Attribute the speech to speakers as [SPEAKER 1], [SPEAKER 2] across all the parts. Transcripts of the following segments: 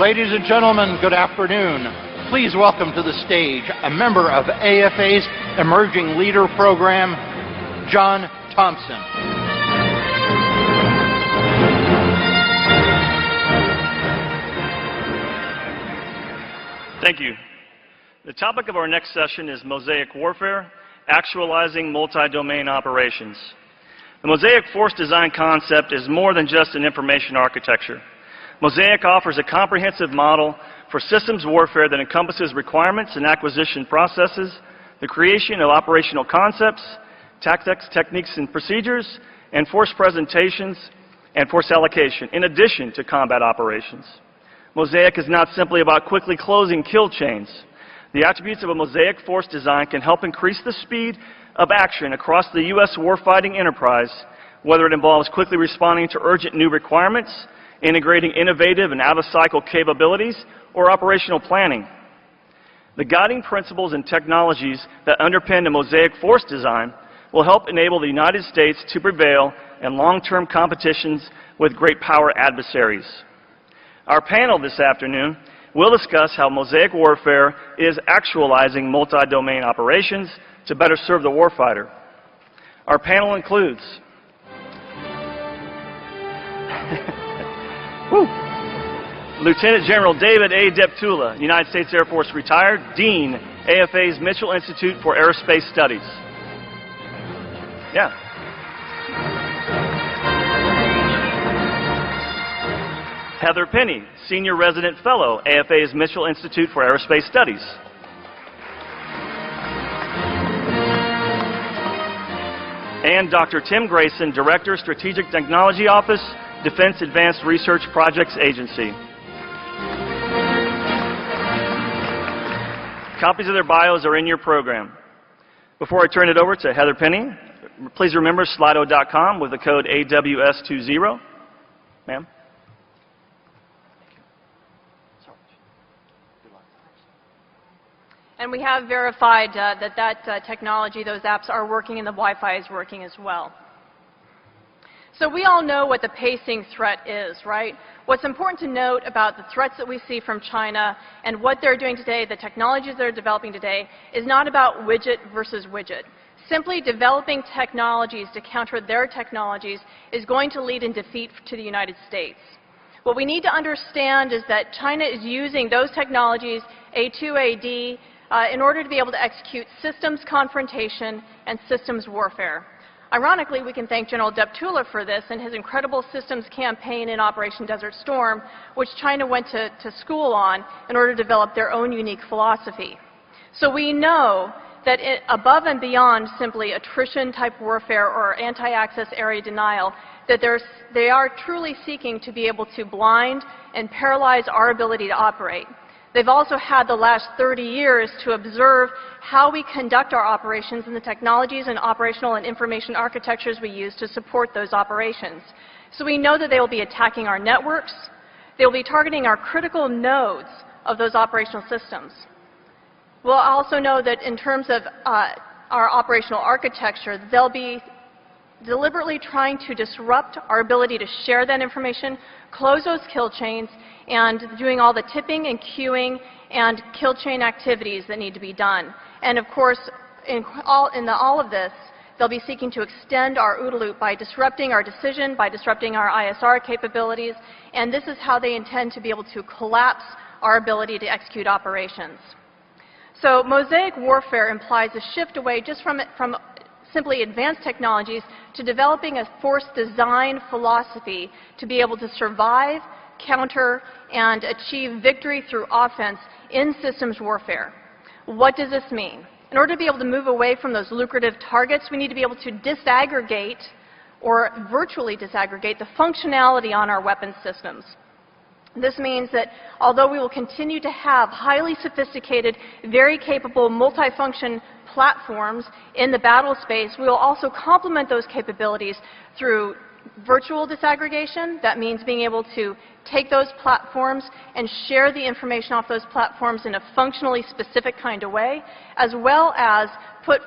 [SPEAKER 1] Ladies and gentlemen, good afternoon. Please welcome to the stage a member of AFA's Emerging Leader Program, John Thompson.
[SPEAKER 2] Thank you. The topic of our next session is Mosaic Warfare, Actualizing Multi-Domain Operations. The Mosaic Force Design concept is more than just an information architecture. Mosaic offers a comprehensive model for systems warfare that encompasses requirements and acquisition processes, the creation of operational concepts, tactics, techniques, and procedures, and force presentations and force allocation, in addition to combat operations. Mosaic is not simply about quickly closing kill chains. The attributes of a Mosaic force design can help increase the speed of action across the U.S. warfighting enterprise, whether it involves quickly responding to urgent new requirements, integrating innovative and out-of-cycle capabilities, or operational planning. The guiding principles and technologies that underpin a Mosaic force design will help enable the United States to prevail in long-term competitions with great power adversaries. Our panel this afternoon will discuss how Mosaic warfare is actualizing multi-domain operations to better serve the warfighter. Our panel includes Lieutenant General David A. Deptula, United States Air Force retired, Dean, AFA's Mitchell Institute for Aerospace Studies. Yeah. Heather Penny, Senior Resident Fellow, AFA's Mitchell Institute for Aerospace Studies. And Dr. Tim Grayson, Director, Strategic Technology Office, Defense Advanced Research Projects Agency. Copies of their bios are in your program. Before I turn it over to Heather Penny, please remember Slido.com with the code AWS20. Ma'am?
[SPEAKER 3] And we have verified that technology, those apps are working and the Wi-Fi is working as well. So we all know what the pacing threat is, right? What's important to note about the threats that we see from China and what they're doing today, the technologies they're developing today, is not about widget versus widget. Simply developing technologies to counter their technologies is going to lead in defeat to the United States. What we need to understand is that China is using those technologies, A2AD, in order to be able to execute systems confrontation and systems warfare. Ironically, we can thank General Deptula for this and his incredible systems campaign in Operation Desert Storm, which China went to school on in order to develop their own unique philosophy. So we know that above and beyond simply attrition-type warfare or anti-access area denial, that they are truly seeking to be able to blind and paralyze our ability to operate. They've also had the last 30 years to observe how we conduct our operations and the technologies and operational and information architectures we use to support those operations. So we know that they will be attacking our networks. They will be targeting our critical nodes of those operational systems. We'll also know that in terms of our operational architecture, they'll be deliberately trying to disrupt our ability to share that information, close those kill chains, and doing all the tipping and queuing and kill chain activities that need to be done. And of course, in all of this, they'll be seeking to extend our OODA loop by disrupting our decision, by disrupting our ISR capabilities, and this is how they intend to be able to collapse our ability to execute operations. So Mosaic warfare implies a shift away just from simply advanced technologies to developing a force design philosophy to be able to survive, counter, and achieve victory through offense in systems warfare. What does this mean? In order to be able to move away from those lucrative targets, we need to be able to disaggregate or virtually disaggregate the functionality on our weapons systems. This means that although we will continue to have highly sophisticated, very capable multifunction platforms in the battle space, we will also complement those capabilities through virtual disaggregation. That means being able to take those platforms and share the information off those platforms in a functionally specific kind of way, as well as put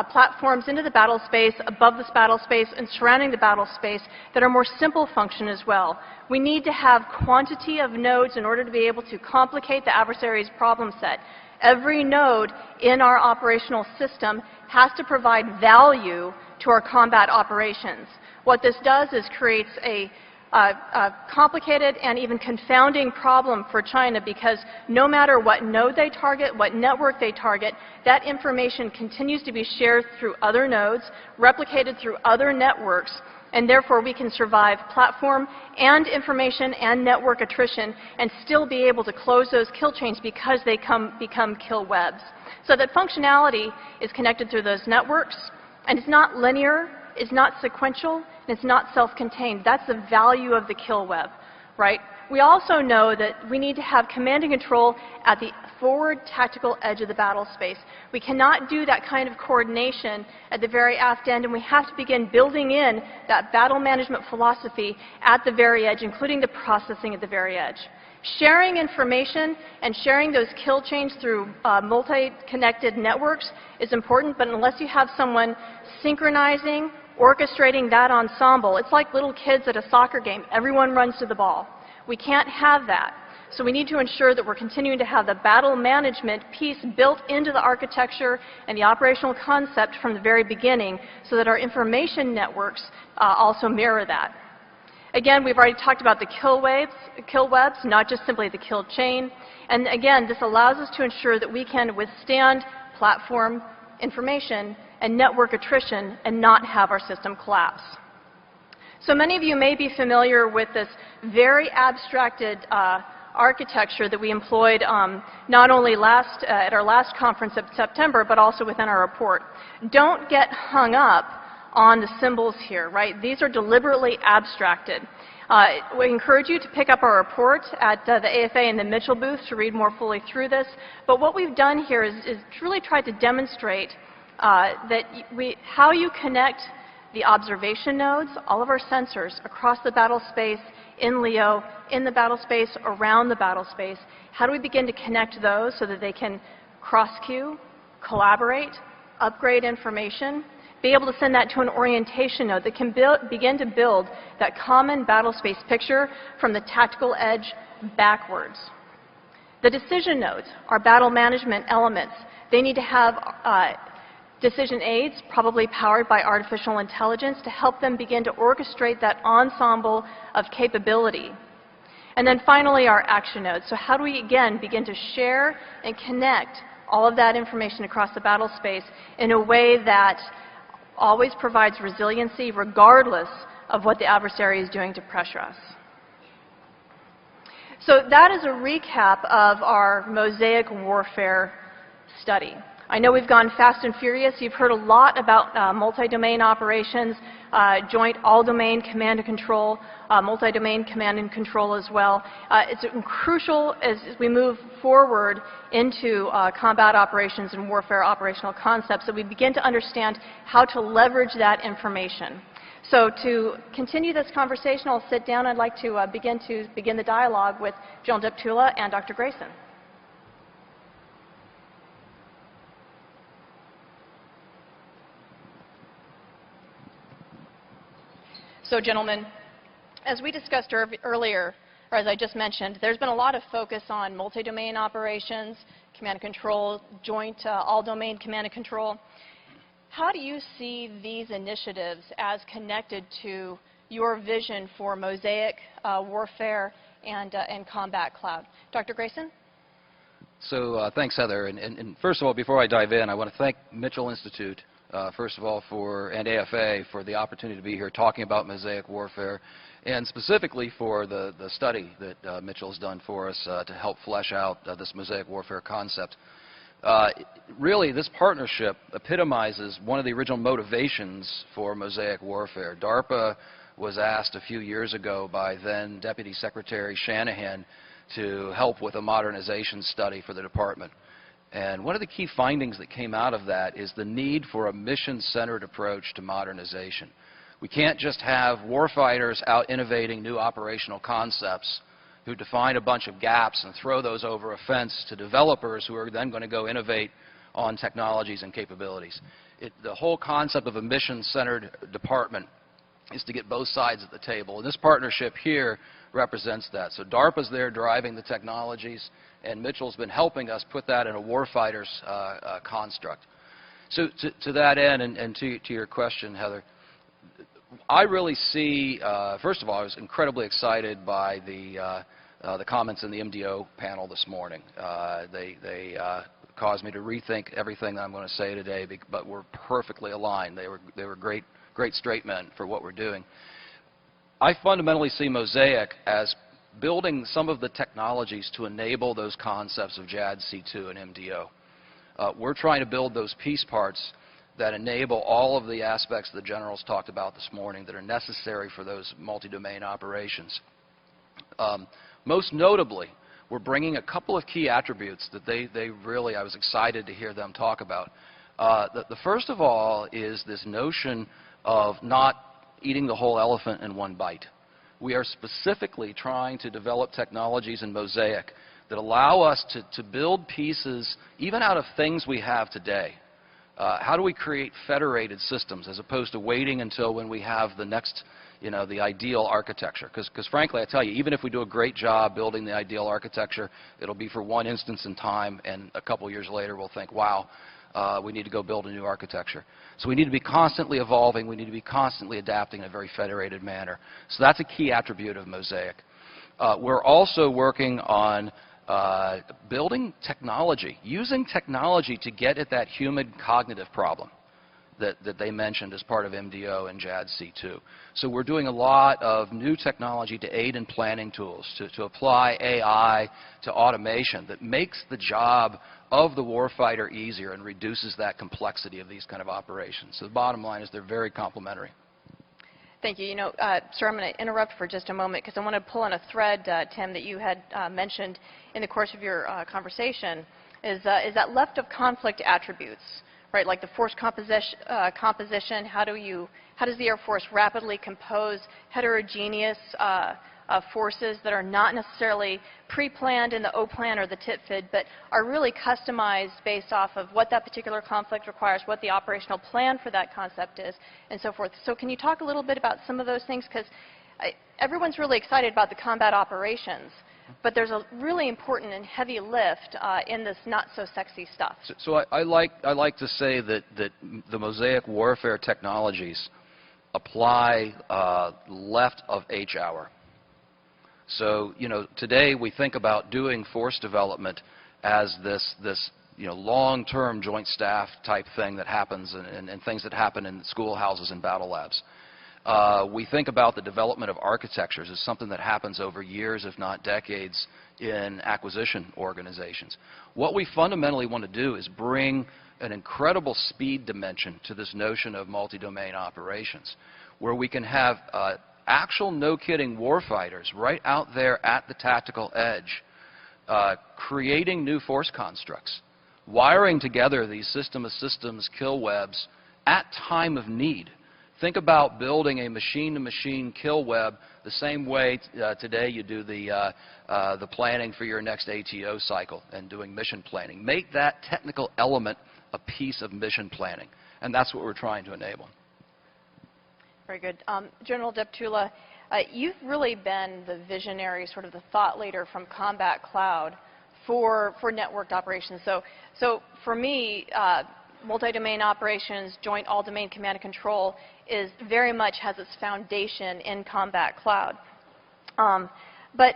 [SPEAKER 3] platforms into the battle space, above this battle space, and surrounding the battle space that are more simple function as well. We need to have quantity of nodes in order to be able to complicate the adversary's problem set. Every node in our operational system has to provide value to our combat operations. What this does is creates a complicated and even confounding problem for China, because no matter what node they target, what network they target, that information continues to be shared through other nodes, replicated through other networks, and therefore we can survive platform and information and network attrition and still be able to close those kill chains because they become kill webs. So that functionality is connected through those networks, and it's not linear, it's not sequential, and it's not self-contained. That's the value of the kill web, right? We also know that we need to have command and control at the forward tactical edge of the battle space. We cannot do that kind of coordination at the very aft end, and we have to begin building in that battle management philosophy at the very edge, including the processing at the very edge. Sharing information and sharing those kill chains through multi-connected networks is important, but unless you have someone synchronizing, orchestrating that ensemble, it's like little kids at a soccer game. Everyone runs to the ball. We can't have that. So we need to ensure that we're continuing to have the battle management piece built into the architecture and the operational concept from the very beginning, so that our information networks also mirror that. Again, we've already talked about the kill webs, not just simply the kill chain. And again, this allows us to ensure that we can withstand platform, information, and network attrition and not have our system collapse. So many of you may be familiar with this very abstracted architecture that we employed not only at our last conference in September, but also within our report. Don't get hung up on the symbols here, right? These are deliberately abstracted. We encourage you to pick up our report at the AFA and the Mitchell booth to read more fully through this. But what we've done here is truly tried to demonstrate how you connect the observation nodes, all of our sensors across the battle space, in LEO, in the battle space, around the battle space. How do we begin to connect those so that they can cross-queue, collaborate, upgrade information, be able to send that to an orientation node that can begin to build that common battle space picture from the tactical edge backwards. The decision nodes are battle management elements. They need to have decision aids, probably powered by artificial intelligence, to help them begin to orchestrate that ensemble of capability. And then finally, our action nodes. So how do we, again, begin to share and connect all of that information across the battle space in a way that always provides resiliency regardless of what the adversary is doing to pressure us? So that is a recap of our Mosaic warfare study. I know we've gone fast and furious. You've heard a lot about multi-domain operations, joint all-domain command and control, multi-domain command and control as well. It's crucial as we move forward into combat operations and warfare operational concepts that we begin to understand how to leverage that information. So to continue this conversation, I'll sit down. I'd like to begin the dialogue with General Deptula and Dr. Grayson. So, gentlemen, as we discussed earlier, or as I just mentioned, there's been a lot of focus on multi-domain operations, command and control, joint all-domain command and control. How do you see these initiatives as connected to your vision for Mosaic warfare and combat cloud? Dr. Grayson?
[SPEAKER 4] So thanks, Heather. And first of all, before I dive in, I want to thank Mitchell Institute, first of all, and AFA for the opportunity to be here talking about Mosaic warfare, and specifically for the study that Mitchell's done for us to help flesh out this Mosaic warfare concept. Really, this partnership epitomizes one of the original motivations for Mosaic warfare. DARPA was asked a few years ago by then Deputy Secretary Shanahan to help with a modernization study for the department. And one of the key findings that came out of that is the need for a mission-centered approach to modernization. We can't just have warfighters out innovating new operational concepts who define a bunch of gaps and throw those over a fence to developers who are then going to go innovate on technologies and capabilities. The whole concept of a mission-centered department is to get both sides at the table. And this partnership here represents that. So DARPA's there driving the technologies, and Mitchell's been helping us put that in a warfighter's construct. So to that end, and to your question, Heather, I really see, first of all, I was incredibly excited by the comments in the MDO panel this morning. They caused me to rethink everything that I'm going to say today, but we're perfectly aligned. They were great straight men for what we're doing. I fundamentally see Mosaic as building some of the technologies to enable those concepts of JADC2 and MDO. We're trying to build those piece parts that enable all of the aspects the generals talked about this morning that are necessary for those multi-domain operations. Most notably, we're bringing a couple of key attributes that they really, I was excited to hear them talk about. The first of all is this notion of not eating the whole elephant in one bite. We are specifically trying to develop technologies in Mosaic that allow us to build pieces even out of things we have today. How do we create federated systems as opposed to waiting until when we have the next, the ideal architecture? Because frankly, I tell you, even if we do a great job building the ideal architecture, it'll be for one instance in time, and a couple years later we'll think, wow, we need to go build a new architecture. So we need to be constantly evolving. We need to be constantly adapting in a very federated manner. So that's a key attribute of Mosaic. We're also working on building technology, using technology to get at that human cognitive problem that they mentioned as part of MDO and JADC2. So we're doing a lot of new technology to aid in planning tools, to apply AI to automation that makes the job of the warfighter easier and reduces that complexity of these kind of operations. So the bottom line is they're very complementary.
[SPEAKER 3] Thank you. Sir, I'm going to interrupt for just a moment because I want to pull on a thread, Tim, that you had mentioned in the course of your conversation, is that left of conflict attributes, right? Like the force composition. How does the Air Force rapidly compose heterogeneous forces that are not necessarily pre-planned in the O-plan or the TIPFID, but are really customized based off of what that particular conflict requires, what the operational plan for that concept is, and so forth. So can you talk a little bit about some of those things? Because everyone's really excited about the combat operations, but there's a really important and heavy lift in this not-so-sexy stuff.
[SPEAKER 4] So I like to say that the Mosaic warfare technologies apply left of H-hour. So, today we think about doing force development as this long-term joint staff type thing that happens and things that happen in schoolhouses and battle labs. We think about the development of architectures as something that happens over years, if not decades, in acquisition organizations. What we fundamentally want to do is bring an incredible speed dimension to this notion of multi-domain operations, where we can have actual, no-kidding warfighters right out there at the tactical edge, creating new force constructs, wiring together these system-of-systems kill webs at time of need. Think about building a machine-to-machine kill web the same way today you do the planning for your next ATO cycle and doing mission planning. Make that technical element a piece of mission planning, and that's what we're trying to enable.
[SPEAKER 3] Very good. General Deptula, you've really been the visionary, sort of the thought leader from Combat Cloud for networked operations. So for me, multi-domain operations, joint all-domain command and control very much has its foundation in Combat Cloud. But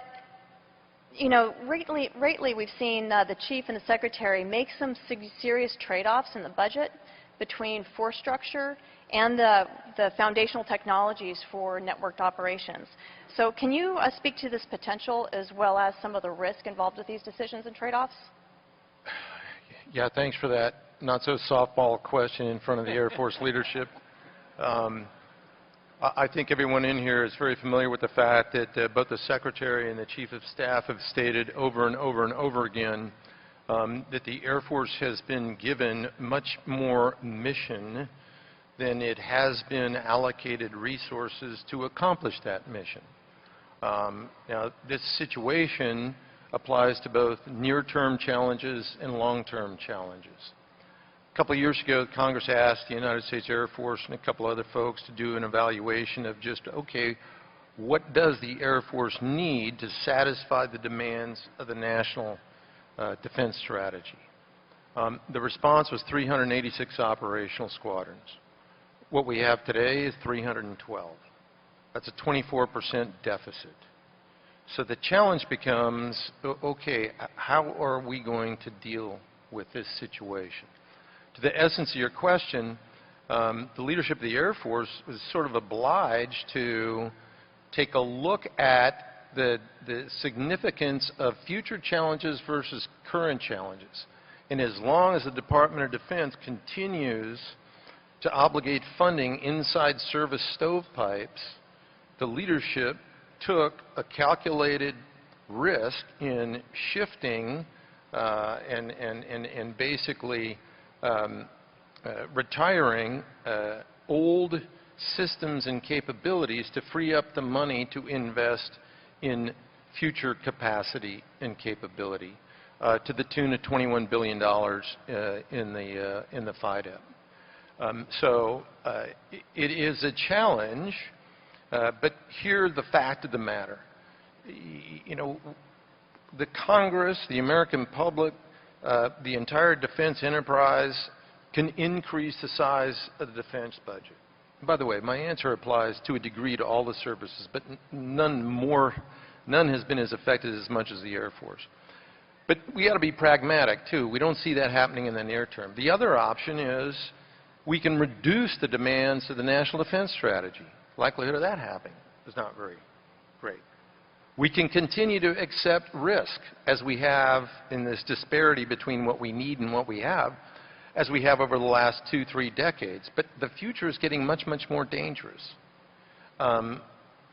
[SPEAKER 3] lately we've seen the chief and the secretary make some serious trade-offs in the budget between force structure and the foundational technologies for networked operations. So can you speak to this potential as well as some of the risk involved with these decisions and trade-offs?
[SPEAKER 5] Yeah, thanks for that not-so-softball question in front of the Air Force leadership. I think everyone in here is very familiar with the fact that both the Secretary and the Chief of Staff have stated over and over and over again that the Air Force has been given much more mission then it has been allocated resources to accomplish that mission. Now, this situation applies to both near-term challenges and long-term challenges. A couple of years ago, Congress asked the United States Air Force and a couple other folks to do an evaluation of just, okay, what does the Air Force need to satisfy the demands of the national defense strategy? The response was 386 operational squadrons. What we have today is 312. That's a 24% deficit. So the challenge becomes, okay, how are we going to deal with this situation? To the essence of your question, the leadership of the Air Force was sort of obliged to take a look at the significance of future challenges versus current challenges. And as long as the Department of Defense continues to obligate funding inside service stovepipes, the leadership took a calculated risk in shifting and basically retiring old systems and capabilities to free up the money to invest in future capacity and capability to the tune of $21 billion in the FIDEP. So it is a challenge, but here's the fact of the matter. You know, the Congress, the American public, the entire defense enterprise can increase the size of the defense budget. By the way, my answer applies to a degree to all the services, but none has been as affected as much as the Air Force. But we got to be pragmatic, too. We don't see that happening in the near term. The other option is we can reduce the demands of the National Defense Strategy. Likelihood of that happening is not very great. We can continue to accept risk, as we have in this disparity between what we need and what we have, as we have over the last 2-3 decades. But the future is getting much, much more dangerous.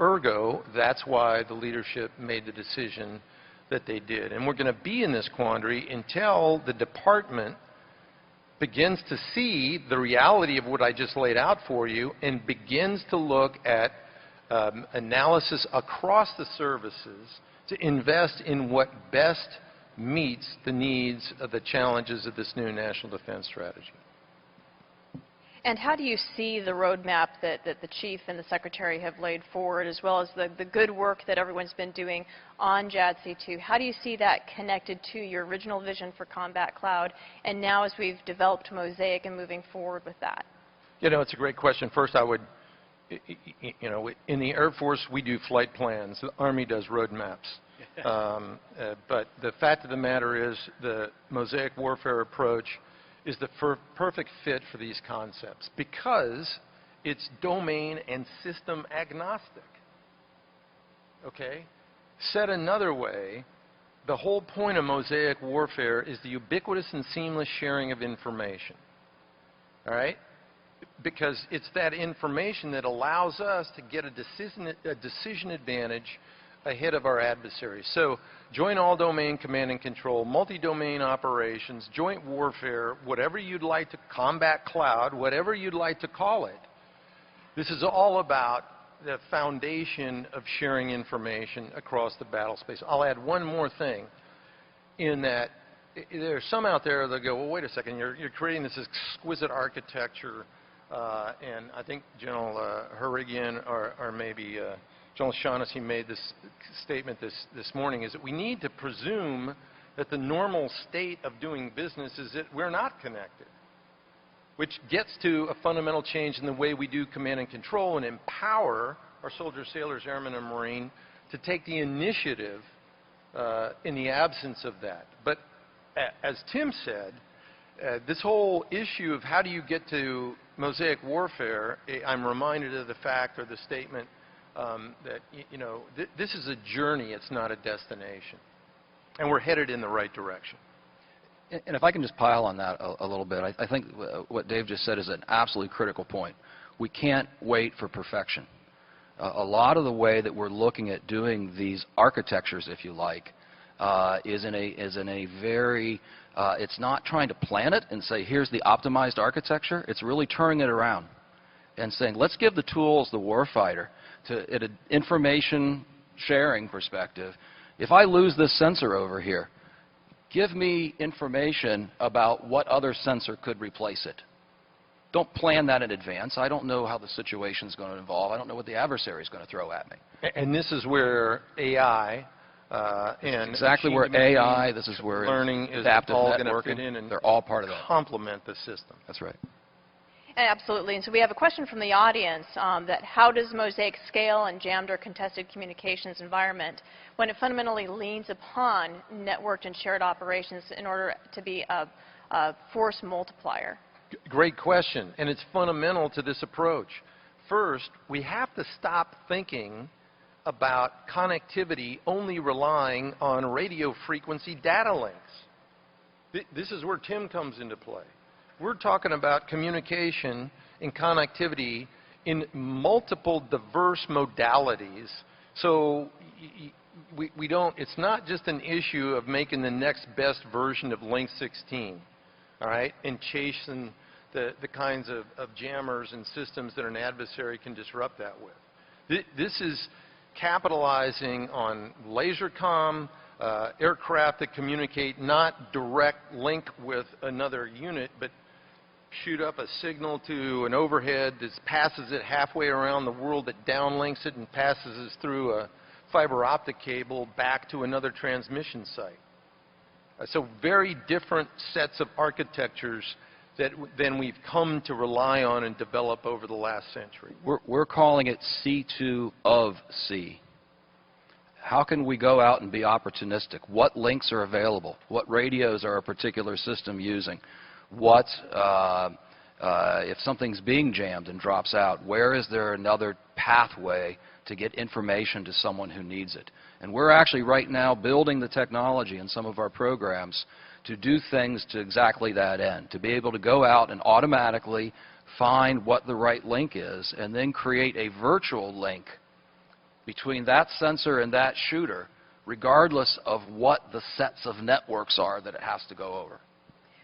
[SPEAKER 5] Ergo, that's why the leadership made the decision that they did. And we're going to be in this quandary until the department begins to see the reality of what I just laid out for you and begins to look at analysis across the services to invest in what best meets the needs of the challenges of this new national defense strategy.
[SPEAKER 3] And how do you see the roadmap that the Chief and the Secretary have laid forward, as well as the good work that everyone's been doing on JADC2? How do you see that connected to your original vision for Combat Cloud, and now as we've developed Mosaic and moving forward with that?
[SPEAKER 5] You know, it's a great question. First, I would, you know, in the Air Force, we do flight plans. The Army does roadmaps. But the fact of the matter is the Mosaic warfare approach is the perfect fit for these concepts because it's domain and system agnostic. Okay? Said another way, the whole point of Mosaic warfare is the ubiquitous and seamless sharing of information. All right? Because it's that information that allows us to get a decision advantage ahead of our adversaries. So joint all-domain command and control, multi-domain operations, joint warfare, whatever you'd like to, combat cloud, whatever you'd like to call it. This is all about the foundation of sharing information across the battle space. I'll add one more thing in that there are some out there that go, well, wait a second, you're creating this exquisite architecture, and I think General Harigian or maybe General Shaughnessy made this statement this morning, is that we need to presume that the normal state of doing business is that we're not connected, which gets to a fundamental change in the way we do command and control and empower our soldiers, sailors, airmen, and Marine to take the initiative in the absence of that. But as Tim said, this whole issue of how do you get to Mosaic warfare, I'm reminded of the fact or the statement that, you know, this is a journey, it's not a destination. And we're headed in the right direction.
[SPEAKER 4] And if I can just pile on that a little bit, I think what Dave just said is an absolutely critical point. We can't wait for perfection. A lot of the way that we're looking at doing these architectures, if you like, is in a very, it's not trying to plan it and say, here's the optimized architecture. It's really turning it around. and saying, let's give the tools the warfighter to, at an information sharing perspective. If I lose this sensor over here, give me information about what other sensor could replace it. Don't plan that in advance. I don't know how the situation is going to evolve. I don't know what the adversary is going to throw at me.
[SPEAKER 5] And this is where AI and
[SPEAKER 4] exactly where AI, this is where
[SPEAKER 5] learning is
[SPEAKER 4] adaptive
[SPEAKER 5] all going to
[SPEAKER 4] networking,
[SPEAKER 5] fit in and
[SPEAKER 4] they're all part of that.
[SPEAKER 5] complement the system.
[SPEAKER 4] That's right.
[SPEAKER 3] Absolutely. And so we have a question from the audience that how does Mosaic scale in jammed or contested communications environment when it fundamentally leans upon networked and shared operations in order to be a force multiplier?
[SPEAKER 5] Great question, and it's fundamental to this approach. First, we have to stop thinking about connectivity only relying on radio frequency data links. This is where Tim comes into play. We're talking about communication and connectivity in multiple diverse modalities. So we don't, it's not just an issue of making the next best version of Link 16, all right, and chasing the kinds of jammers and systems that an adversary can disrupt that with. This is capitalizing on laser comm, aircraft that communicate not direct link with another unit, but shoot up a signal to an overhead that passes it halfway around the world, that downlinks it and passes it through a fiber optic cable back to another transmission site. So very different sets of architectures than we've come to rely on and develop over the last century.
[SPEAKER 4] We're calling it C2 of C. How can we go out and be opportunistic? What links are available? What radios are a particular system using? What, if something's being jammed and drops out, where is there another pathway to get information to someone who needs it? And we're actually right now building the technology in some of our programs to do things to exactly that end, to be able to go out and automatically find what the right link is and then create a virtual link between that sensor and that shooter, regardless of what the sets of networks are that it has to go over.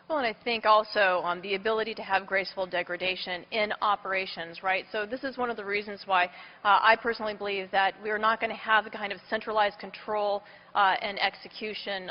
[SPEAKER 3] Well, and I think also the ability to have graceful degradation in operations, right? So this is one of the reasons why I personally believe that we're not going to have the kind of centralized control and execution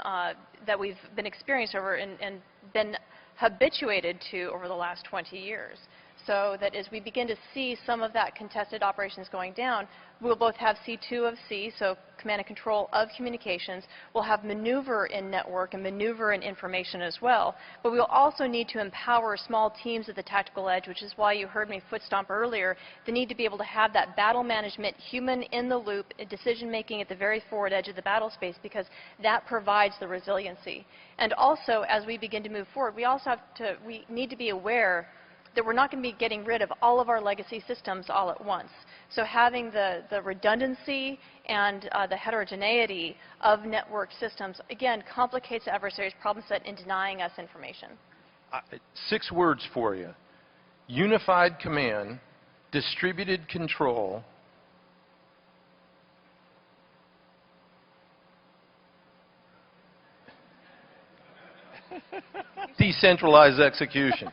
[SPEAKER 3] that we've been experienced over and been habituated to over the last 20 years. So that as we begin to see some of that contested operations going down, we'll both have C2 of C, so command and control of communications. We'll have maneuver in network and maneuver in information as well. But we'll also need to empower small teams at the tactical edge, which is why you heard me foot stomp earlier, the need to be able to have that battle management, human in the loop, decision making at the very forward edge of the battle space, because that provides the resiliency. And also, as we begin to move forward, we need to be aware that we're not going to be getting rid of all of our legacy systems all at once. So having the redundancy and the heterogeneity of network systems, again, complicates the adversary's problem set in denying us information.
[SPEAKER 5] 6 words for you: unified command, distributed control, decentralized execution.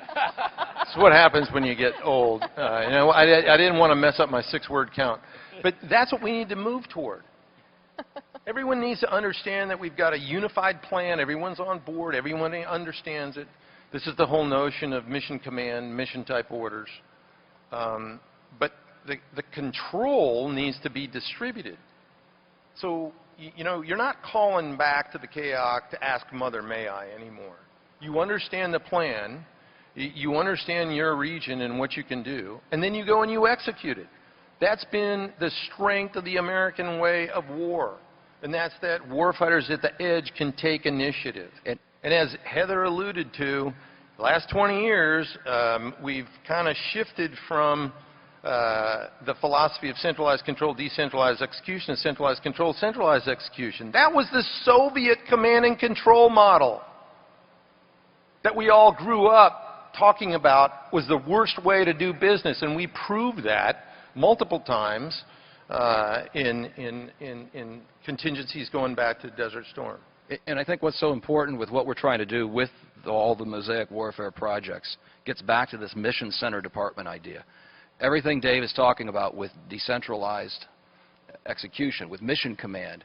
[SPEAKER 5] That's what happens when you get old. I didn't want to mess up my 6-word count. But that's what we need to move toward. Everyone needs to understand that we've got a unified plan. Everyone's on board. Everyone understands it. This is the whole notion of mission command, mission type orders. But the control needs to be distributed. So, you're not calling back to the KAOC to ask Mother, may I anymore. You understand the plan. You understand your region and what you can do, and then you go and you execute it. That's been the strength of the American way of war, and that's that warfighters at the edge can take initiative. And as Heather alluded to, the last 20 years, we've kind of shifted from the philosophy of centralized control, decentralized execution, centralized control, centralized execution. That was the Soviet command and control model that we all grew up talking about was the worst way to do business, and we proved that multiple times in contingencies going back to Desert Storm.
[SPEAKER 4] And I think what's so important with what we're trying to do with all the Mosaic warfare projects gets back to this mission center department idea. everything Dave is talking about with decentralized execution, with mission command,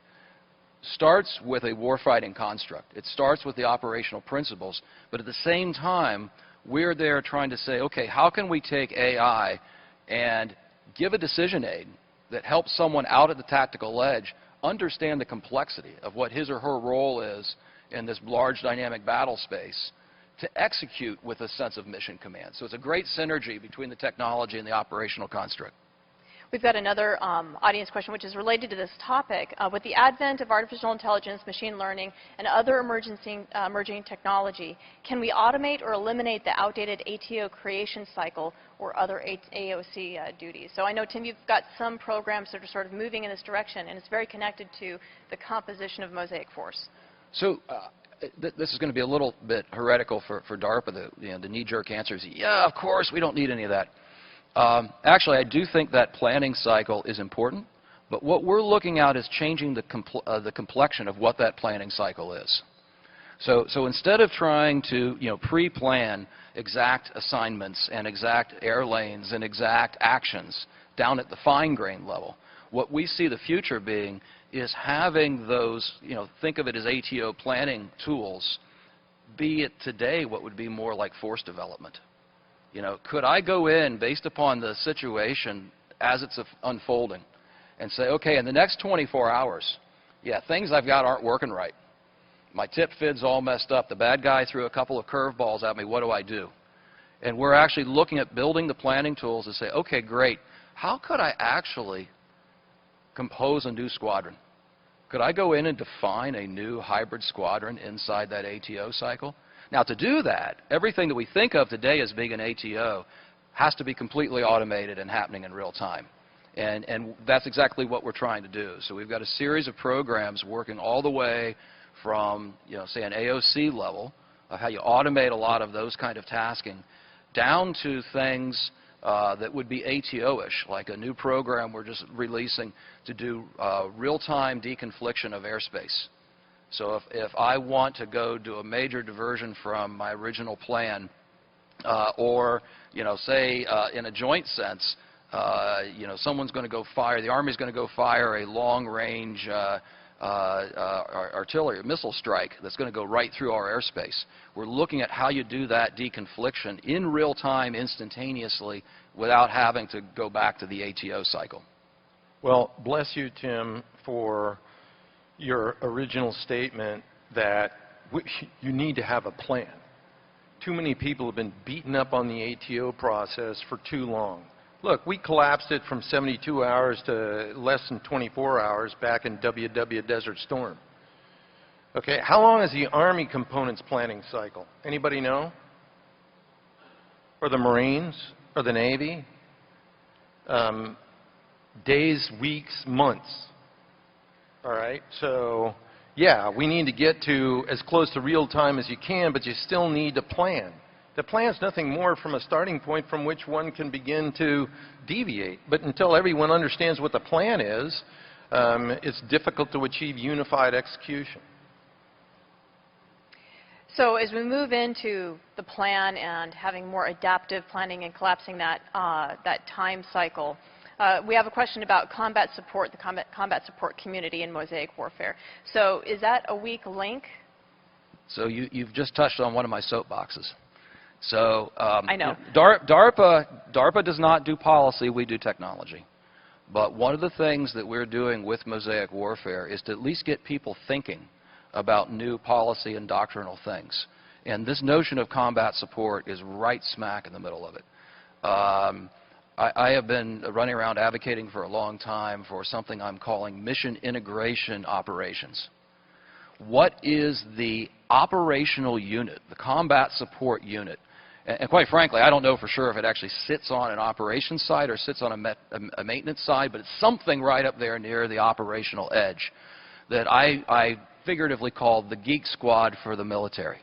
[SPEAKER 4] starts with a warfighting construct. It starts with the operational principles, but at the same time, we're there trying to say, okay, how can we take AI and give a decision aid that helps someone out at the tactical edge understand the complexity of what his or her role is in this large dynamic battle space to execute with a sense of mission command. So it's a great synergy between the technology and the operational construct.
[SPEAKER 3] We've got another audience question which is related to this topic. With the advent of artificial intelligence, machine learning, and other emerging technology, can we automate or eliminate the outdated ATO creation cycle or other AOC duties? So I know, Tim, you've got some programs that are sort of moving in this direction, and it's very connected to the composition of Mosaic Force.
[SPEAKER 4] So this is going to be a little bit heretical for DARPA. The knee-jerk answer is, yeah, of course, we don't need any of that. Actually, I do think that planning cycle is important, but what we're looking at is changing the complexion of what that planning cycle is. So instead of trying to pre-plan exact assignments and exact air lanes and exact actions down at the fine-grained level, what we see the future being is having those, think of it as ATO planning tools, be it today what would be more like force development. Could I go in based upon the situation as it's unfolding and say, okay, in the next 24 hours, yeah, things I've got aren't working right. My tip fid's all messed up. The bad guy threw a couple of curveballs at me. What do I do? And we're actually looking at building the planning tools to say, okay, great. How could I actually compose a new squadron? Could I go in and define a new hybrid squadron inside that ATO cycle? Now, to do that, everything that we think of today as being an ATO has to be completely automated and happening in real time. And that's exactly what we're trying to do. So we've got a series of programs working all the way from, say, an AOC level of how you automate a lot of those kind of tasking down to things that would be ATO-ish, like a new program we're just releasing to do real-time deconfliction of airspace. So if I want to go do a major diversion from my original plan, or, say in a joint sense, someone's going to go fire, the Army's going to go fire a long-range artillery missile strike that's going to go right through our airspace. We're looking at how you do that deconfliction in real time, instantaneously, without having to go back to the ATO cycle.
[SPEAKER 5] Well, bless you, Tim, for your original statement that you need to have a plan. Too many people have been beaten up on the ATO process for too long. Look, we collapsed it from 72 hours to less than 24 hours back in WW Desert Storm. Okay, how long is the Army components planning cycle? Anybody know? Or the Marines? Or the Navy? Days, weeks, months. All right, so yeah, we need to get to as close to real time as you can, but you still need a plan. The plan is nothing more from a starting point from which one can begin to deviate. But until everyone understands what the plan is, it's difficult to achieve unified execution.
[SPEAKER 3] So as we move into the plan and having more adaptive planning and collapsing that time cycle, we have a question about combat support, the combat support community in Mosaic Warfare. So is that a weak link?
[SPEAKER 4] So you've just touched on one of my soapboxes. So
[SPEAKER 3] I know.
[SPEAKER 4] DARPA does not do policy, we do technology. But one of the things that we're doing with Mosaic Warfare is to at least get people thinking about new policy and doctrinal things. And this notion of combat support is right smack in the middle of it. I have been running around advocating for a long time for something I'm calling mission integration operations. What is the operational unit, the combat support unit? And quite frankly, I don't know for sure if it actually sits on an operations side or sits on a maintenance side, but it's something right up there near the operational edge that I figuratively call the geek squad for the military.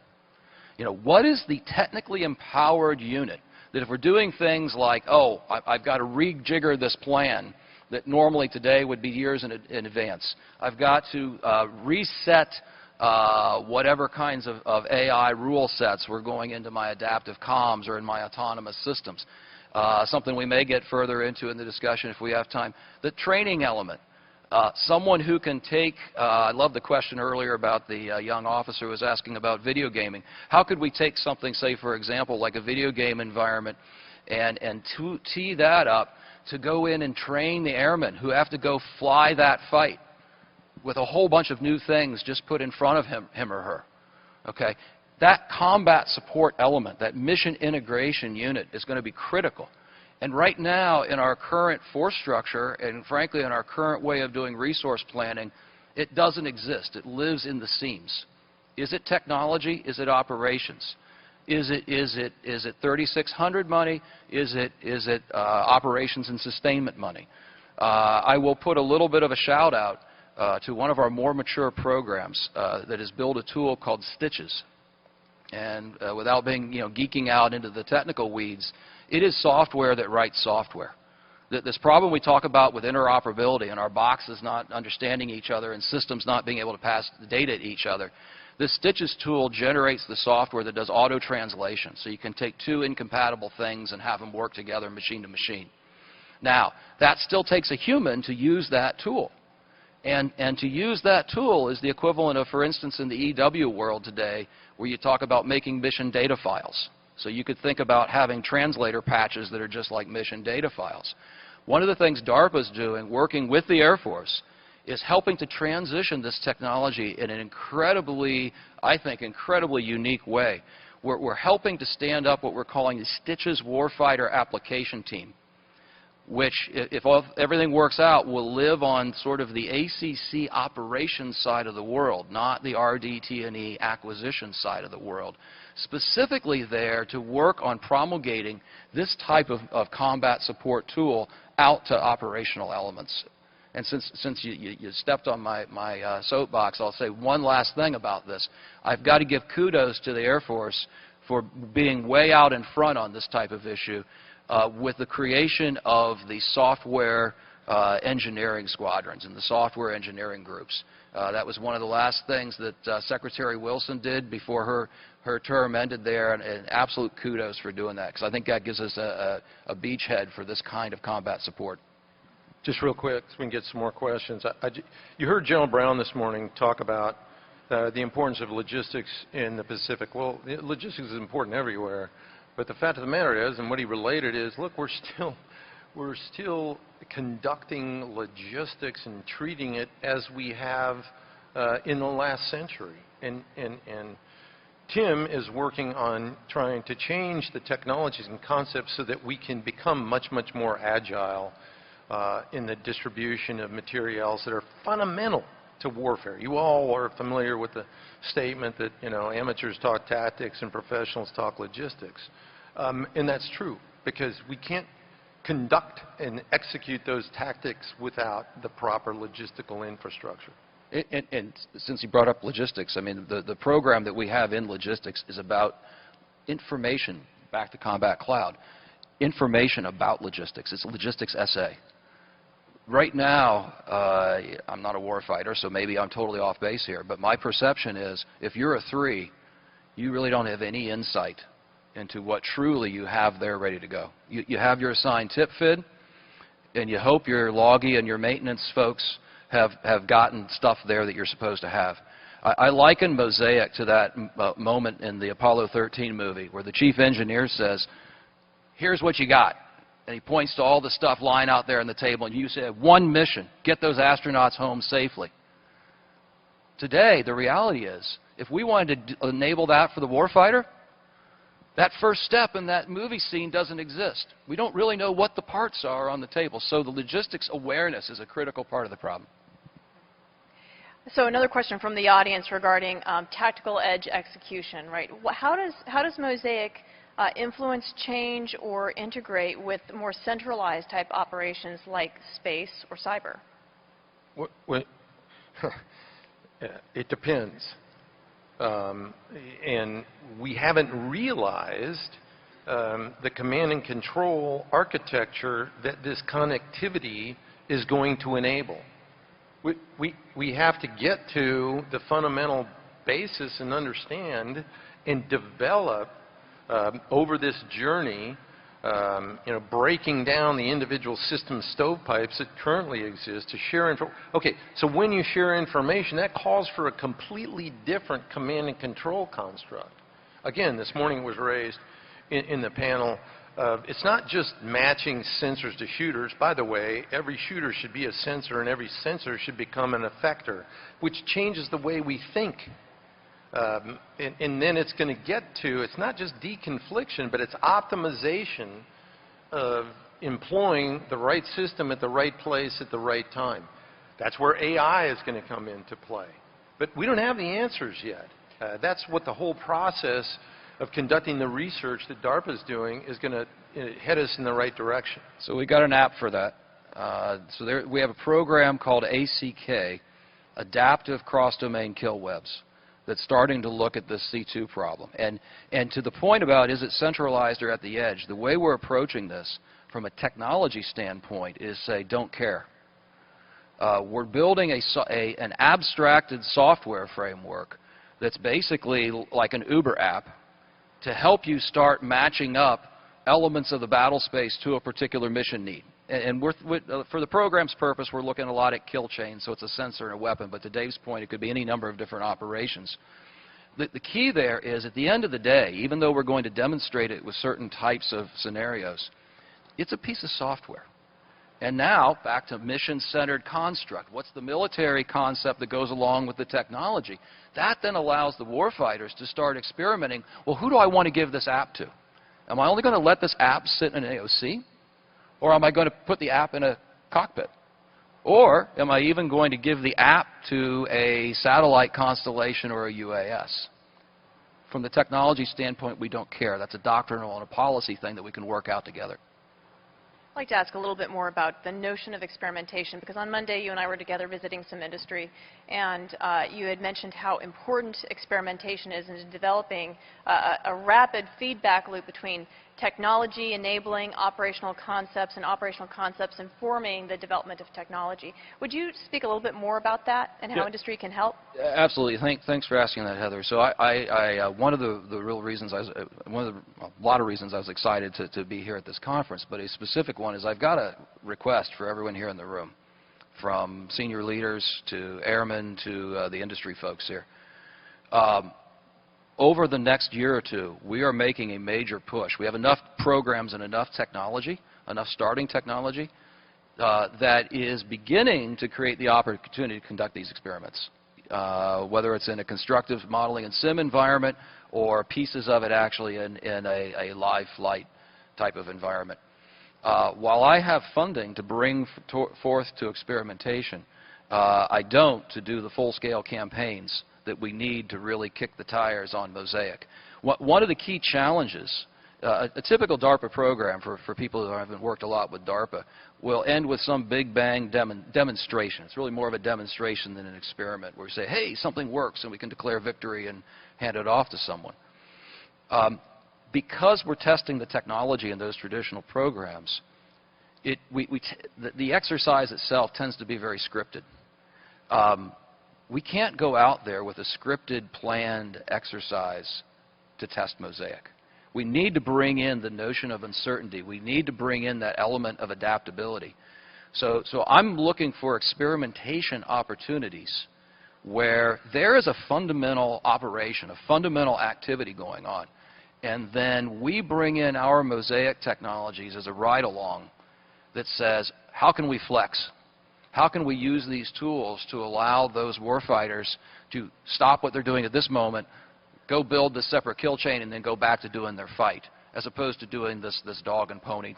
[SPEAKER 4] What is the technically empowered unit that if we're doing things like, oh, I've got to rejigger this plan that normally today would be years in advance. I've got to reset whatever kinds of AI rule sets were going into my adaptive comms or in my autonomous systems. something we may get further into in the discussion if we have time. The training element. Someone who can take, I love the question earlier about the young officer who was asking about video gaming. How could we take something, say, for example, like a video game environment and tee that up to go in and train the airmen who have to go fly that fight with a whole bunch of new things just put in front of him or her? Okay? That combat support element, that mission integration unit is going to be critical. And right now, in our current force structure, and frankly, in our current way of doing resource planning, it doesn't exist. It lives in the seams. Is it technology? Is it operations? Is it 3600 money? Is it operations and sustainment money? I will put a little bit of a shout out to one of our more mature programs that has built a tool called Stitches. And without being, geeking out into the technical weeds, it is software that writes software. This problem we talk about with interoperability and our boxes not understanding each other and systems not being able to pass the data to each other, this Stitches tool generates the software that does auto-translation. So you can take two incompatible things and have them work together machine to machine. Now, that still takes a human to use that tool. And to use that tool is the equivalent of, for instance, in the EW world today, where you talk about making mission data files. So you could think about having translator patches that are just like mission data files. One of the things DARPA is doing, working with the Air Force, is helping to transition this technology in an incredibly, I think, incredibly unique way. We're helping to stand up what we're calling the Stitches Warfighter Application Team, which, if everything works out, will live on sort of the ACC operations side of the world, not the RDT&E acquisition side of the world. Specifically there to work on promulgating this type of combat support tool out to operational elements. And since you stepped on my soapbox, I'll say one last thing about this. I've got to give kudos to the Air Force for being way out in front on this type of issue with the creation of the software engineering squadrons and the software engineering groups. That was one of the last things that Secretary Wilson did before her term ended there, and absolute kudos for doing that, because I think that gives us a beachhead for this kind of combat support.
[SPEAKER 5] Just real quick, so we can get some more questions. You heard General Brown this morning talk about the importance of logistics in the Pacific. Well, logistics is important everywhere, but the fact of the matter is, and what he related is, look, we're still conducting logistics and treating it as we have in the last century. And Tim is working on trying to change the technologies and concepts so that we can become much, much more agile in the distribution of materials that are fundamental to warfare. You all are familiar with the statement that, amateurs talk tactics and professionals talk logistics. And that's true, because we can't conduct and execute those tactics without the proper logistical infrastructure.
[SPEAKER 4] And since you brought up logistics, I mean, the program that we have in logistics is about information, back to Combat Cloud, information about logistics. It's a logistics essay. Right now, I'm not a warfighter, so maybe I'm totally off base here, but my perception is if you're a 3, you really don't have any insight into what truly you have there ready to go. You have your assigned tip fid, and you hope your loggy and your maintenance folks have gotten stuff there that you're supposed to have. I liken Mosaic to that moment in the Apollo 13 movie where the chief engineer says, here's what you got. And he points to all the stuff lying out there on the table, and you say, one mission, get those astronauts home safely. Today, the reality is, if we wanted to enable that for the warfighter, that first step in that movie scene doesn't exist. We don't really know what the parts are on the table, so the logistics awareness is a critical part of the problem.
[SPEAKER 3] So another question from the audience regarding tactical edge execution, right? How does Mosaic influence, change, or integrate with more centralized type operations like space or cyber?
[SPEAKER 5] It depends. And we haven't realized the command and control architecture that this connectivity is going to enable. We have to get to the fundamental basis and understand and develop over this journey breaking down the individual system stovepipes that currently exist to share info. Okay, so when you share information, that calls for a completely different command and control construct. Again, this morning it was raised in the panel. It's not just matching sensors to shooters. By the way, every shooter should be a sensor, and every sensor should become an effector, which changes the way we think. And then it's going to get to, it's not just deconfliction, but it's optimization of employing the right system at the right place at the right time. That's where AI is going to come into play. But we don't have the answers yet. That's what the whole process of conducting the research that DARPA is doing is going to head us in the right direction.
[SPEAKER 4] So we got an app for that. We have a program called ACK, Adaptive Cross-Domain Kill Webs, that's starting to look at this C2 problem. And to the point about is it centralized or at the edge, the way we're approaching this from a technology standpoint is say, don't care. We're building an abstracted software framework that's basically like an Uber app to help you start matching up elements of the battle space to a particular mission need. And for the program's purpose, we're looking a lot at kill chains, so it's a sensor and a weapon. But to Dave's point, it could be any number of different operations. The key there is, at the end of the day, even though we're going to demonstrate it with certain types of scenarios, it's a piece of software. And now, back to mission-centered construct. What's the military concept that goes along with the technology? That then allows the warfighters to start experimenting. Well, who do I want to give this app to? Am I only going to let this app sit in an AOC? Or am I going to put the app in a cockpit? Or am I even going to give the app to a satellite constellation or a UAS? From the technology standpoint, we don't care. That's a doctrinal and a policy thing that we can work out together.
[SPEAKER 3] I'd like to ask a little bit more about the notion of experimentation, because on Monday you and I were together visiting some industry, and you had mentioned how important experimentation is in developing a rapid feedback loop between technology enabling operational concepts and operational concepts informing the development of technology. Would you speak a little bit more about that and how industry can help?
[SPEAKER 4] Absolutely. Thanks for asking that, Heather. So one of the real reasons, a lot of reasons I was excited to be here at this conference, but a specific one is I've got a request for everyone here in the room, from senior leaders to airmen to the industry folks here. Over the next year or two, we are making a major push. We have enough programs and enough technology, enough starting technology, that is beginning to create the opportunity to conduct these experiments, whether it's in a constructive modeling and sim environment or pieces of it actually in a live flight type of environment. While I have funding to bring forth to experimentation, I don't to do the full-scale campaigns that we need to really kick the tires on Mosaic. One of the key challenges, a typical DARPA program for people who haven't worked a lot with DARPA, will end with some big bang demonstration. It's really more of a demonstration than an experiment where we say, hey, something works, and we can declare victory and hand it off to someone. Because we're testing the technology in those traditional programs, the exercise itself tends to be very scripted. We can't go out there with a scripted, planned exercise to test Mosaic. We need to bring in the notion of uncertainty. We need to bring in that element of adaptability. So I'm looking for experimentation opportunities where there is a fundamental operation, a fundamental activity going on, and then we bring in our Mosaic technologies as a ride-along that says, how can we flex? How can we use these tools to allow those warfighters to stop what they're doing at this moment, go build this separate kill chain, and then go back to doing their fight, as opposed to doing this dog and pony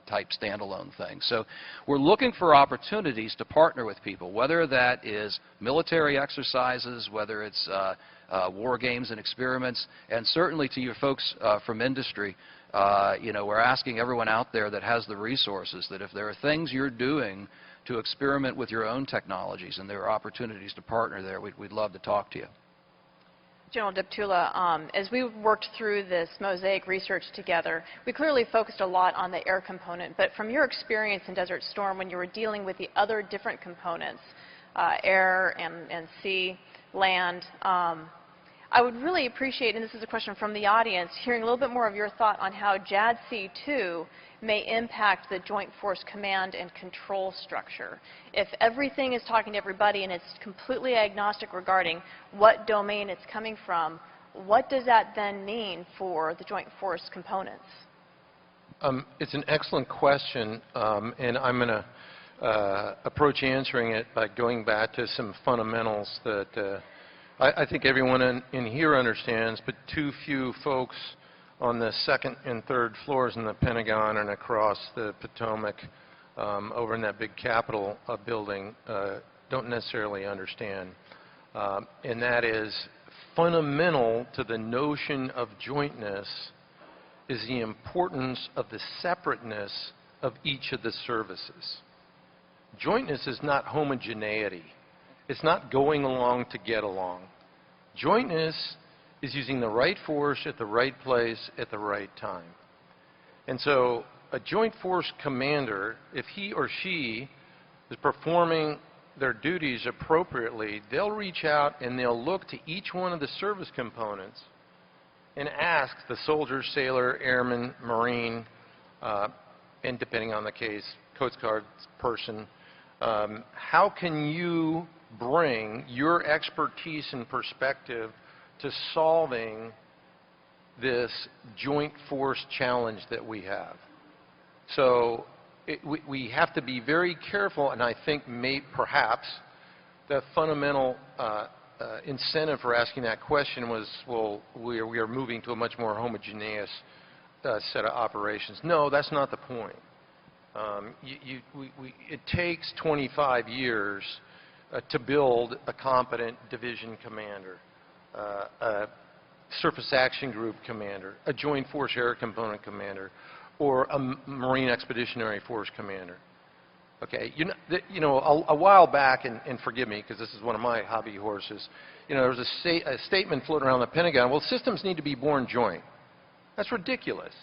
[SPEAKER 4] type standalone thing. So we're looking for opportunities to partner with people, whether that is military exercises, whether it's war games and experiments, and certainly to your folks from industry. We're asking everyone out there that has the resources that if there are things you're doing to experiment with your own technologies and there are opportunities to partner there, we'd love to talk to you.
[SPEAKER 3] General Deptula, as we worked through this Mosaic research together, we clearly focused a lot on the air component. But from your experience in Desert Storm, when you were dealing with the other different components, air and sea, land, I would really appreciate, and this is a question from the audience, hearing a little bit more of your thought on how JADC2 may impact the Joint Force Command and Control structure. If everything is talking to everybody and it's completely agnostic regarding what domain it's coming from, what does that then mean for the Joint Force components?
[SPEAKER 5] It's an excellent question, and I'm going to approach answering it by going back to some fundamentals that I think everyone in here understands, but too few folks on the second and third floors in the Pentagon and across the Potomac over in that big Capitol building don't necessarily understand. And that is fundamental to the notion of jointness is the importance of the separateness of each of the services. Jointness is not homogeneity. It's not going along to get along. Jointness is using the right force at the right place at the right time. And so a Joint Force commander, if he or she is performing their duties appropriately, they'll reach out and they'll look to each one of the service components and ask the soldier, sailor, airman, marine, and depending on the case, Coast Guard person, how can you bring your expertise and perspective to solving this joint force challenge that we have? So we have to be very careful, and I think perhaps the fundamental incentive for asking that question was, well, we are moving to a much more homogeneous set of operations. No, that's not the point. It takes 25 years to build a competent division commander, a surface action group commander, a Joint Force Air Component commander, or a Marine Expeditionary Force commander. Okay, a while back, and forgive me because this is one of my hobby horses, there was a statement floating around the Pentagon, well, systems need to be born joint. That's ridiculous.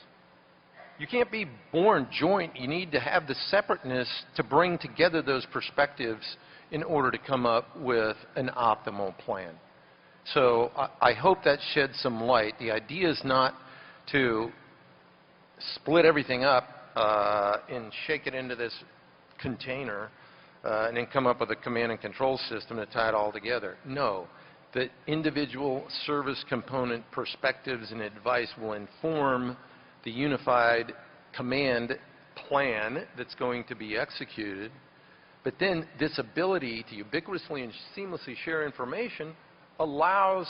[SPEAKER 5] You can't be born joint. You need to have the separateness to bring together those perspectives in order to come up with an optimal plan. So I hope that sheds some light. The idea is not to split everything up and shake it into this container and then come up with a command and control system to tie it all together. No, the individual service component perspectives and advice will inform the unified command plan that's going to be executed. But then this ability to ubiquitously and seamlessly share information allows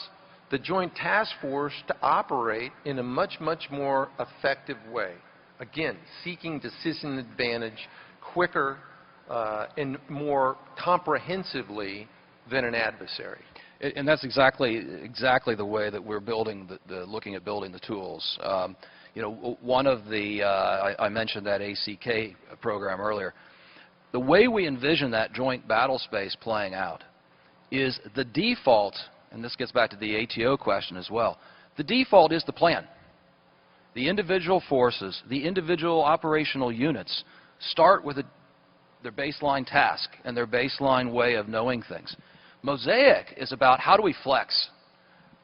[SPEAKER 5] the Joint Task Force to operate in a much, much more effective way. Again, seeking decision advantage quicker and more comprehensively than an adversary.
[SPEAKER 4] And that's exactly the way that we're building looking at building the tools. One of the I mentioned that ACK program earlier. The way we envision that joint battle space playing out is the default, and this gets back to the ATO question as well. The default is the plan. The individual forces, the individual operational units start with their baseline task and their baseline way of knowing things. Mosaic is about how do we flex?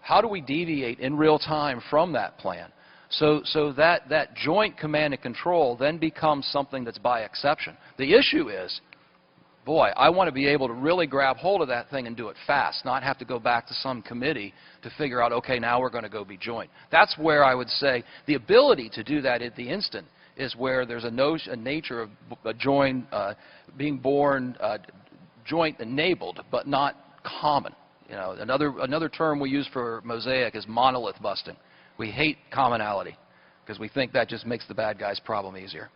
[SPEAKER 4] How do we deviate in real time from that plan? So that joint command and control then becomes something that's by exception. The issue is, boy, I want to be able to really grab hold of that thing and do it fast, not have to go back to some committee to figure out, okay, now we're going to go be joint. That's where I would say the ability to do that at the instant is where there's a nature of a joint being born joint enabled, but not common. Another term we use for Mosaic is monolith busting. We hate commonality because we think that just makes the bad guy's problem easier.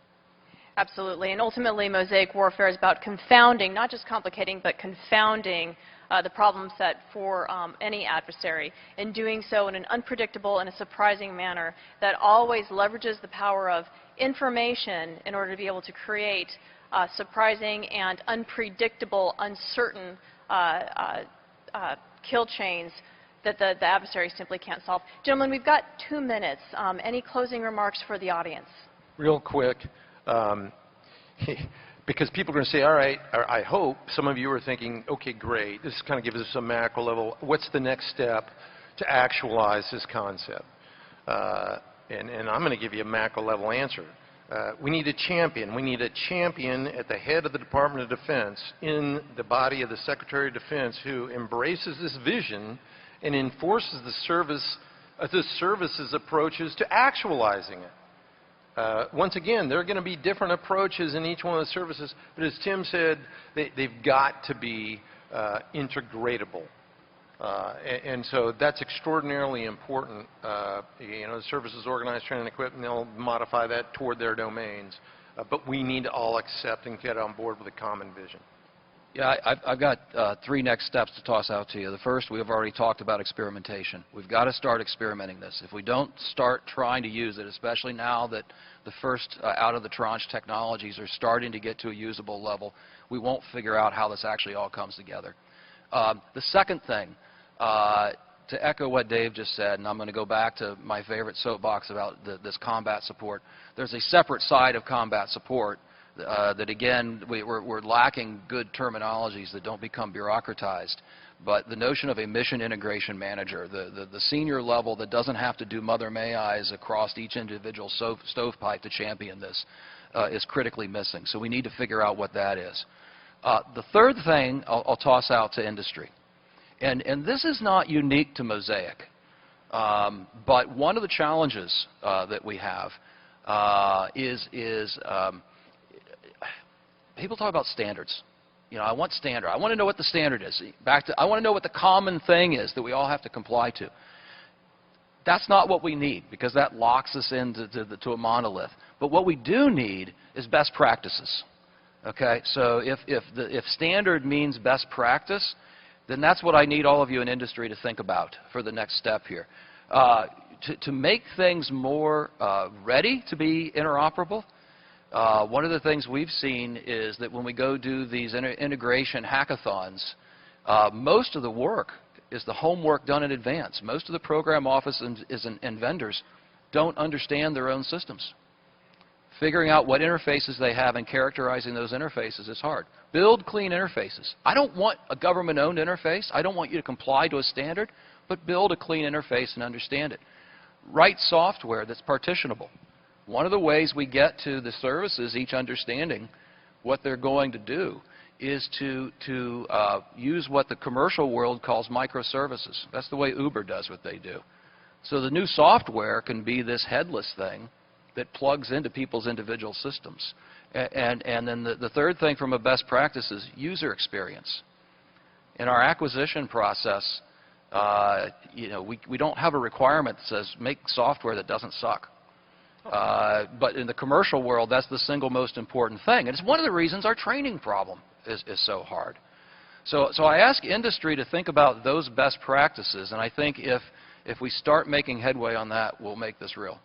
[SPEAKER 3] Absolutely. And ultimately, Mosaic warfare is about confounding, not just complicating, but confounding the problem set for any adversary, and doing so in an unpredictable and a surprising manner that always leverages the power of information in order to be able to create surprising and unpredictable, uncertain kill chains that the adversary simply can't solve. Gentlemen, we've got 2 minutes. Any closing remarks for the audience?
[SPEAKER 5] Real quick, because people are going to say, all right, or I hope some of you are thinking, okay, great, this kind of gives us a macro level. What's the next step? to actualize this concept. And I'm going to give you a macro level answer. We need a champion. We need a champion at the head of the Department of Defense in the body of the Secretary of Defense who embraces this vision and enforces the service's approaches to actualizing it. Once again, there are going to be different approaches in each one of the services, but as Tim said, they've got to be integratable. And so that's extraordinarily important. You know, the services organize, train, and equip, and they'll modify that toward their domains. But we need to all accept and get on board with a common vision.
[SPEAKER 4] Yeah, I've got 3 next steps to toss out to you. The first, we have already talked about experimentation. We've got to start experimenting this. If we don't start trying to use it, especially now that the first out-of-the-tranche technologies are starting to get to a usable level, we won't figure out how this actually all comes together. The second thing, to echo what Dave just said, and I'm going to go back to my favorite soapbox about this combat support, there's a separate side of combat support that, again, we're lacking good terminologies that don't become bureaucratized. But the notion of a mission integration manager, the senior level that doesn't have to do mother may I's across each individual stovepipe to champion this, is critically missing. So we need to figure out what that is. The third thing I'll toss out to industry. And this is not unique to Mosaic, but one of the challenges that we have is people talk about standards. You know, I want standard. I want to know what the standard is. I want to know what the common thing is that we all have to comply to. That's not what we need, because that locks us into a monolith. But what we do need is best practices. Okay, so if standard means best practice, then that's what I need all of you in industry to think about for the next step here. To make things more ready to be interoperable, one of the things we've seen is that when we go do these integration hackathons, most of the work is the homework done in advance. Most of the program offices and vendors don't understand their own systems. Figuring out what interfaces they have and characterizing those interfaces is hard. Build clean interfaces. I don't want a government-owned interface. I don't want you to comply to a standard, but build a clean interface and understand it. Write software that's partitionable. One of the ways we get to the services, each understanding what they're going to do, is to use what the commercial world calls microservices. That's the way Uber does what they do. So the new software can be this headless thing that plugs into people's individual systems. And then the third thing from a best practice is user experience. In our acquisition process, you know, we don't have a requirement that says make software that doesn't suck. But in the commercial world, that's the single most important thing. And it's one of the reasons our training problem is so hard. So I ask industry to think about those best practices, and I think if we start making headway on that, we'll make this real.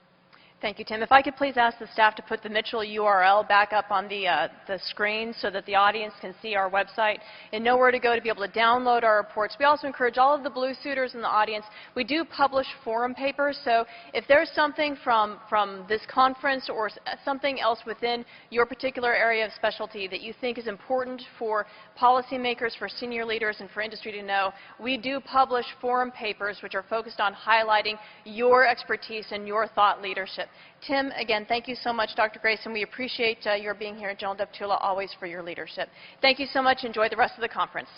[SPEAKER 3] Thank you, Tim. If I could please ask the staff to put the Mitchell URL back up on the screen so that the audience can see our website and know where to go to be able to download our reports. We also encourage all of the blue suiters in the audience. We do publish forum papers, so if there's something from this conference or something else within your particular area of specialty that you think is important for policymakers, for senior leaders, and for industry to know, we do publish forum papers which are focused on highlighting your expertise and your thought leadership. Tim, again, thank you so much. Dr. Grayson, we appreciate your being here. General Deptula, always for your leadership. Thank you so much. Enjoy the rest of the conference.